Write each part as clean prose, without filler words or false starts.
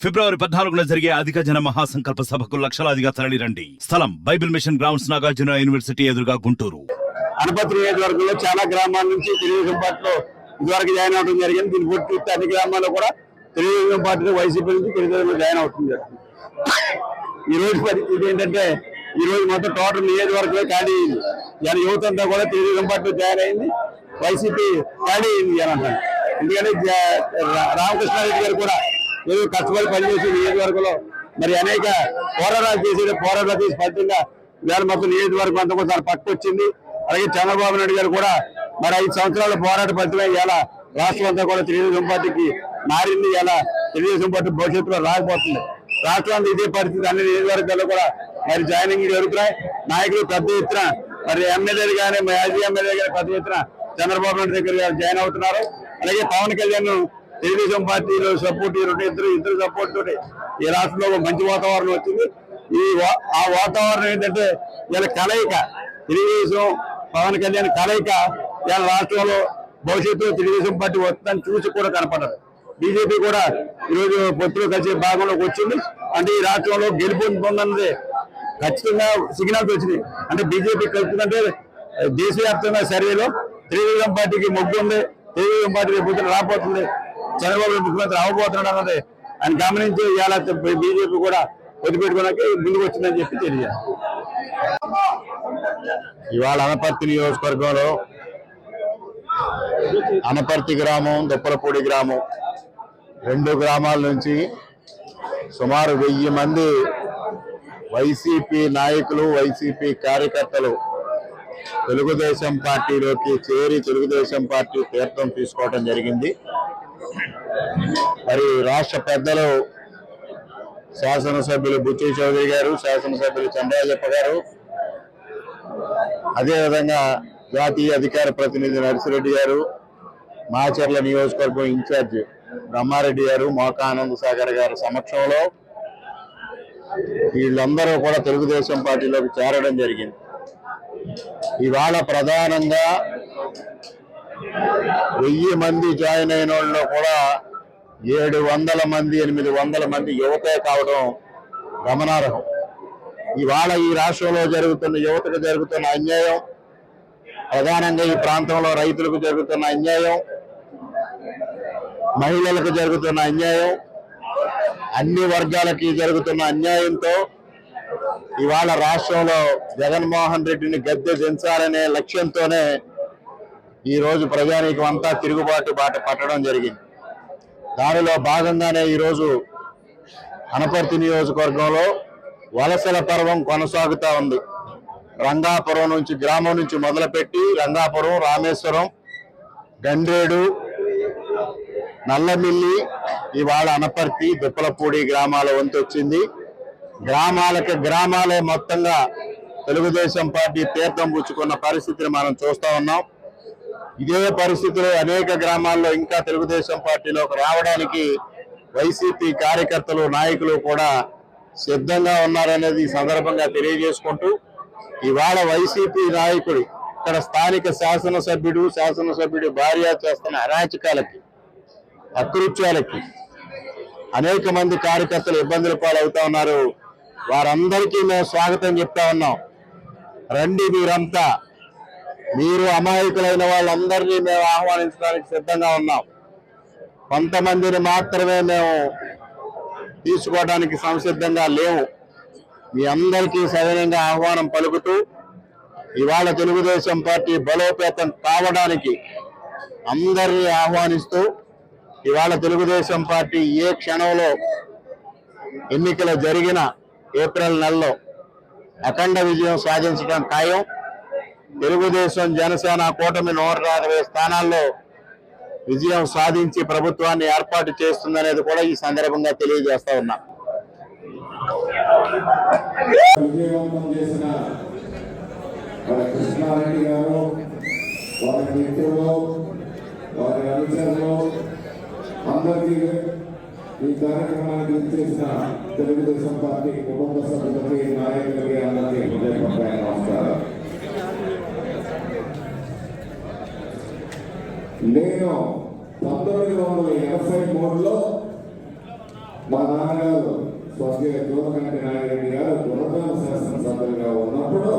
ఫిబ్రవరి 14న జరిగే అధిక జన మహాసంకల్ప సభకు లక్షలాదిగా తరలిరండి. స్థలం Bible mission grounds, Nagarjuna university ఎదురుగా, గుంటూరు. అనపర్తి నియోజకవర్గంలో చాలా గ్రామాల నుంచి తెలుగుదేశం పార్టీలో ఇదివరకు జాయిన్ అవడం జరిగింది. దీన్ని పూర్తి చూస్తే అన్ని గ్రామాల్లో కూడా తెలుగుదేశం పార్టీ వైసీపీ నుంచి తెలుగుదేశంలో జాయిన్ అవుతుంది. ఈ రోజు పరిస్థితి ఏంటంటే, ఈ రోజు మొత్తం టోటల్ నియోజకవర్గమే ఖాళీ అయింది. దాని యువత అంతా కూడా తెలుగుదేశం పార్టీలో జాయిన్ అయింది, వైసీపీ ఖాళీ అయింది అని అంటారు. ఎందుకంటే రామకృష్ణారెడ్డి గారు కూడా ఏదో కష్టపడి పనిచేసి నియోజకవర్గంలో మరి అనేక పోరాటాలు చేసి ఫలితంగా ఇవాళ మొత్తం నియోజకవర్గం అంతా కూడా పక్కకు వచ్చింది. అలాగే చంద్రబాబు నాయుడు గారు కూడా మరి 5 సంవత్సరాల పోరాట ఫలితమే ఇలా రాష్ట్రం అంతా కూడా తెలుగుదేశం పార్టీకి మారింది. ఇలా తెలుగుదేశం పార్టీ భవిష్యత్తులో రాకపోతుంది. రాష్ట్రానికి ఇదే పరిస్థితి అన్ని నియోజకవర్గాల్లో కూడా మరి జాయినింగ్ జరుగుతున్నాయి. నాయకులు పెద్ద ఎత్తున మరి ఎమ్మెల్యేలు కానీ మాజీ ఎమ్మెల్యేలు కానీ పెద్ద ఎత్తున చంద్రబాబు నాయుడు దగ్గర జాయిన్ అవుతున్నారు. అలాగే పవన్ కళ్యాణ్ తెలుగుదేశం పార్టీలో సపోర్ట్ ఇద్దరు సపోర్ట్ తోటి ఈ రాష్ట్రంలో మంచి వాతావరణం వచ్చింది. ఆ వాతావరణం ఏంటంటే ఇలా కలయిక, తెలుగుదేశం పవన్ కళ్యాణ్ కలయిక ఇలా రాష్ట్రంలో భవిష్యత్తులో తెలుగుదేశం పార్టీ వస్తుందని చూసి కూడా కనపడదు. బీజేపీ కూడా ఈరోజు పొత్తులో కలిసే భాగంలోకి వచ్చింది. అంటే ఈ రాష్ట్రంలో గెలుపు పొందన్నది ఖచ్చితంగా సిగ్నల్స్ వచ్చినాయి. అంటే బీజేపీ కలుపుతుందంటే దేశవ్యాప్తంగా సర్వేలో తెలుగుదేశం పార్టీకి మొగ్గు ఉంది, తెలుగుదేశం పార్టీ పొత్తులు రాబోతుంది, చంద్రబాబు ముఖ్యమంత్రి అవ్వబోతున్నాడు అన్నది ఆయన గమనించి ఇవాళ బీజేపీ కూడా వదిలిపెట్టుకోవడానికి ముందుకు వచ్చిందని చెప్పి తెలియజేయాలి. ఇవాళ అనపర్తి నియోజకవర్గంలో అనపర్తి గ్రామం, దుప్పలపూడి గ్రామం, 2 గ్రామాల నుంచి సుమారు 1000 మంది వైసీపీ నాయకులు, వైసీపీ కార్యకర్తలు తెలుగుదేశం పార్టీలోకి చేరి తెలుగుదేశం పార్టీ తీర్థం తీసుకోవడం జరిగింది. మరి రాష్ట్ర పెద్దలు శాసనసభ్యులు బుచ్చి చౌదరి గారు, శాసనసభ్యులు చంద్రాజప్ప గారు, అదేవిధంగా జాతీయ అధికార ప్రతినిధి నర్సిరెడ్డి గారు, మాచర్ల నియోజకవర్గం ఇన్ఛార్జ్ బ్రహ్మారెడ్డి గారు, మోకా ఆనంద్ సాగర్ గారి సమక్షంలో వీళ్ళందరూ కూడా తెలుగుదేశం పార్టీలోకి చేరడం జరిగింది. ఇవాళ ప్రధానంగా 1000 మంది జాయిన్ అయిన వాళ్ళు కూడా 700 మంది 800 మంది యువతే కావడం గమనార్హం. ఇవాళ ఈ రాష్ట్రంలో యువతకు జరుగుతున్న అన్యాయం, ప్రధానంగా ఈ ప్రాంతంలో రైతులకు జరుగుతున్న అన్యాయం, మహిళలకు జరుగుతున్న అన్యాయం, అన్ని వర్గాలకి జరుగుతున్న అన్యాయంతో ఇవాళ రాష్ట్రంలో జగన్మోహన్ రెడ్డిని గద్దె దించాలనే లక్ష్యంతోనే ఈ రోజు ప్రజానీకం అంతా తిరుగుబాటు బాట పట్టడం జరిగింది. దానిలో భాగంగానే ఈరోజు అనపర్తి నియోజకవర్గంలో వలసల పర్వం కొనసాగుతూ ఉంది. రంగాపురం నుంచి గ్రామం నుంచి మొదలుపెట్టి రంగాపురం, రామేశ్వరం, గండ్రేడు, నల్లమిల్లి, ఇవాళ అనపర్తి, దుప్పలపూడి గ్రామాల వంతు వచ్చింది. గ్రామాలే మొత్తంగా తెలుగుదేశం పార్టీ తీర్థం పుచ్చుకున్న పరిస్థితిని మనం చూస్తూ ఉన్నాం. ఇదే పరిస్థితిలో అనేక గ్రామాల్లో ఇంకా తెలుగుదేశం పార్టీలోకి రావడానికి వైసీపీ కార్యకర్తలు, నాయకులు కూడా సిద్ధంగా ఉన్నారనేది ఈ సందర్భంగా తెలియజేసుకుంటూ, ఇవాళ వైసీపీ నాయకుడు ఇక్కడ స్థానిక శాసనసభ్యుడి భార్య చేస్తున్న అరాచకాలకి, అకృత్యాలకి అనేక మంది కార్యకర్తలు ఇబ్బందుల పాలవుతా ఉన్నారు. వారందరికీ మేము స్వాగతం చెప్తా ఉన్నాం. రండి, మీరు అమాయకులైన వాళ్ళందరినీ మేము ఆహ్వానించడానికి సిద్ధంగా ఉన్నాం. కొంతమందిని మాత్రమే మేము తీసుకోవడానికి సంసిద్ధంగా లేవు. మీ అందరికీ సవినయంగా ఆహ్వానం పలుకుతూ ఇవాళ తెలుగుదేశం పార్టీ బలోపేతం కావడానికి అందరినీ ఆహ్వానిస్తూ, ఇవాళ తెలుగుదేశం పార్టీ ఏ క్షణంలో ఎన్నికలు జరిగిన ఏప్రిల్ నెలలో అఖండ విజయం సాధించడం ఖాయం. తెలుగుదేశం జనసేన కూటమి 160 స్థానాల్లో విజయం సాధించి ప్రభుత్వాన్ని ఏర్పాటు చేస్తుందనేది కూడా ఈ సందర్భంగా తెలియజేస్తా ఉన్నా. కృష్ణారెడ్డి గారు, వారి మిత్రులు, వారి అనుచరులు అందరికీ ఈ కార్యక్రమానికి చేసిన తెలుగుదేశం పార్టీ కుటుంబ సభ్యులకి, నాయకులకి అందరికీ హృదయపూర్వక నమస్కారం. నేను 1983లో మా నాన్నగారు స్వర్గీయ దూరకంటి నారాయణ గారు గురజాల శాసనసభ్యులుగా ఉన్నప్పుడు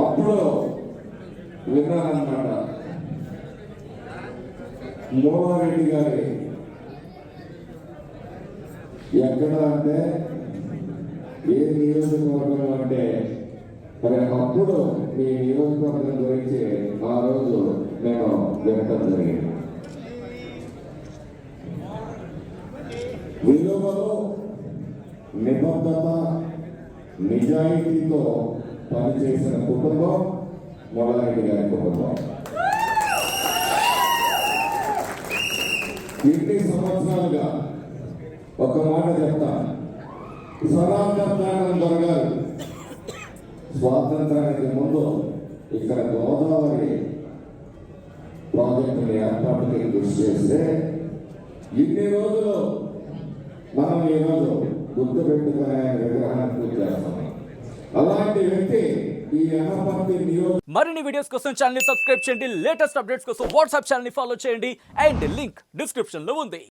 అప్పుడు విన్నానన్నమాట. మూలారెడ్డి గారి ఎక్కడ అంటే ఏ నియోజకవర్గం అంటే మరి అప్పుడు ఈ నియోజకవర్గం గురించి ఆ రోజు నేను వినటం జరిగింది. విలువలో నిబద్ధత నిజాయితీతో పనిచేసిన కుటుంబం మొదలరెడ్డి గారి కుటుంబం. ఇన్ని సంవత్సరాలుగా ఒక మాట చెప్తా, స్వరాజ్యానంద గారు స్వాతంత్రానికి ముందు ఇక్కడ గోదావరి ప్రాజెక్టుని ఏర్పాటుకి కృషి చేస్తే ఇన్ని రోజులు మనం ఈరోజు గుర్తుపెట్టుకునే ఆయన విగ్రహాన్ని పూజ చేస్తాం. అలాంటి వ్యక్తి ఈ అనపర్తి నియోజక మరిన్ని వీడియోస్ కోసం ఛానల్ ని సబ్స్క్రైబ్ చేయండి. లేటెస్ట్ అప్డేట్స్ కోసం వాట్సాప్ ఛానల్ ని ఫాలో చేయండి. అండ్ లింక్ డిస్క్రిప్షన్ లో ఉంది.